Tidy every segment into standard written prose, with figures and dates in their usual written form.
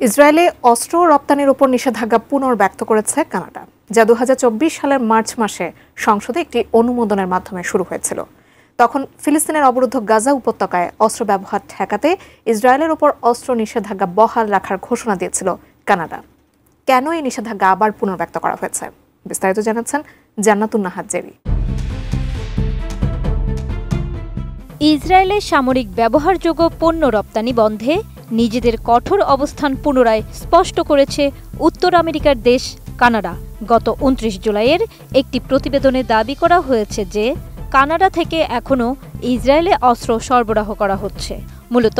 ইসরায়েলে অস্ত্র রপ্তানির উপর নিষেধাজ্ঞা পুনর্ব্যক্ত করেছে কানাডা, যা 2024 সালের মার্চ মাসে সংসদে একটি অনুমোদনের মাধ্যমে শুরু হয়েছিল। তখন ফিলিস্তিনের অবরুদ্ধ গাজা উপত্যকায় অস্ত্র ব্যবহার ঠেকাতে ইসরায়েলের উপর অস্ত্র নিষেধাজ্ঞা বহাল রাখার ঘোষণা দিয়েছিল কানাডা। কেন এই নিষেধাজ্ঞা আবার পুনর্ব্যক্ত করা হয়েছে, বিস্তারিত জানাচ্ছেন জান্নাতুন নাহার জেরি। ইসরায়েলের সামরিক ব্যবহারযোগ্য পণ্য রপ্তানি বন্ধে নিজেদের কঠোর অবস্থান পুনরায় স্পষ্ট করেছে উত্তর আমেরিকার দেশ কানাডা। গত 29 জুলাইয়ের একটি প্রতিবেদনে দাবি করা হয়েছে যে কানাডা থেকে এখনও ইসরায়েলে অস্ত্র সরবরাহ করা হচ্ছে। মূলত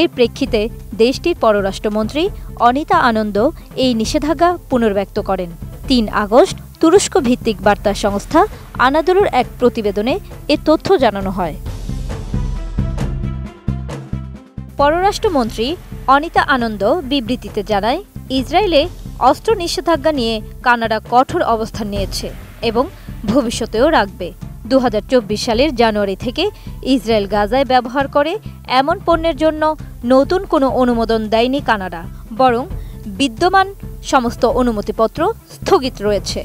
এর প্রেক্ষিতে দেশটির পররাষ্ট্রমন্ত্রী অনিতা আনন্দ এই নিষেধাজ্ঞা পুনর্ব্যক্ত করেন। 3 আগস্ট তুরস্ক ভিত্তিক বার্তা সংস্থা আনাদোলুর এক প্রতিবেদনে এ তথ্য জানানো হয়। পররাষ্ট্রমন্ত্রী অনিতা আনন্দ বিবৃতিতে জানায়, ইসরায়েলে অস্ত্র নিষেধাজ্ঞা নিয়ে কানাডা কঠোর অবস্থান নিয়েছে এবং ভবিষ্যতেও রাখবে। 2024 সালের জানুয়ারি থেকে ইসরায়েল গাজায় ব্যবহার করে এমন পণ্যের জন্য নতুন কোনো অনুমোদন দেয়নি কানাডা, বরং বিদ্যমান সমস্ত অনুমতিপত্র স্থগিত রয়েছে।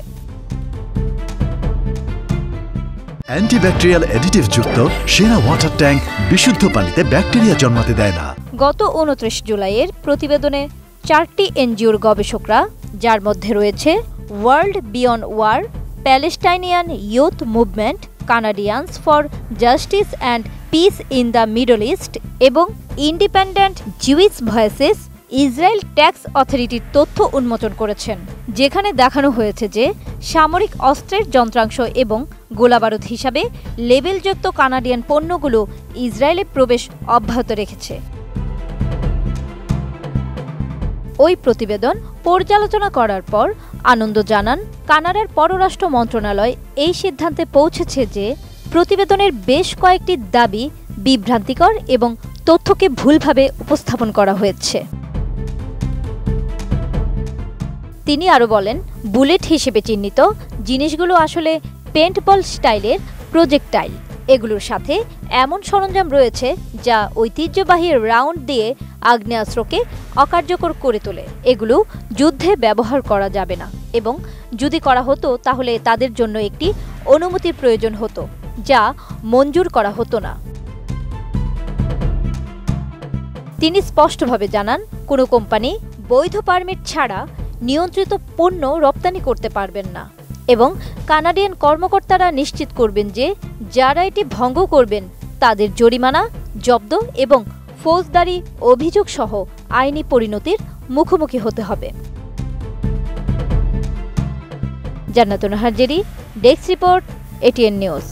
অ্যান্টিব্যাকটেরিয়াল অ্যাডিটিভ যুক্ত সেরা ওয়াটার ট্যাঙ্ক বিশুদ্ধ পানিতে ব্যাকটেরিয়া জন্মাতে দেয় না। গত 29 জুলাইয়ের প্রতিবেদনে 4টি এনজিওর গবেষকরা, যার মধ্যে রয়েছে world beyond war, Palestinian youth movement, Canadians for justice and peace in the Middle East এবং independent Jewish voices, Israel tax অথরিটির তথ্য উন্মোচন করেছেন, যেখানে দেখানো হয়েছে যে সামরিক অস্ত্রের যন্ত্রাংশ এবং গোলাবারুদ হিসাবে লেবেলযুক্ত কানাডিয়ান পণ্যগুলো ইসরায়েলে প্রবেশ অব্যাহত রেখেছে। ওই প্রতিবেদন পর্যালোচনা করার পর আনন্দ জানান, কানাডার পররাষ্ট্র মন্ত্রণালয় এই সিদ্ধান্তে পৌঁছেছে যে প্রতিবেদনের বেশ কয়েকটি দাবি বিভ্রান্তিকর এবং তথ্যকে ভুলভাবে উপস্থাপন করা হয়েছে। তিনি আরও বলেন, বুলেট হিসেবে চিহ্নিত জিনিসগুলো আসলে পেন্টবল স্টাইলের প্রজেক্টাইল। এগুলোর সাথে এমন সরঞ্জাম রয়েছে যা ঐতিহ্যবাহী রাউন্ড দিয়ে আগ্নেয়াস্ত্রকে অকার্যকর করে তোলে। এগুলো যুদ্ধে ব্যবহার করা যাবে না এবং যদি করা হতো তাহলে তাদের জন্য একটি অনুমতির প্রয়োজন হতো, যা মঞ্জুর করা হতো না। তিনি স্পষ্টভাবে জানান, কোনো কোম্পানি বৈধ পারমিট ছাড়া নিয়ন্ত্রিত পণ্য রপ্তানি করতে পারবেন না এবং কানাডিয়ান কর্মকর্তারা নিশ্চিত করবেন যে যারা এটি ভঙ্গ করবেন তাদের জরিমানা, জব্দ এবং ফৌজদারি অভিযোগ সহ আইনি পরিণতির মুখোমুখি হতে হবে। জান্নাতুন Nahar Jerry, desk report, ATN news.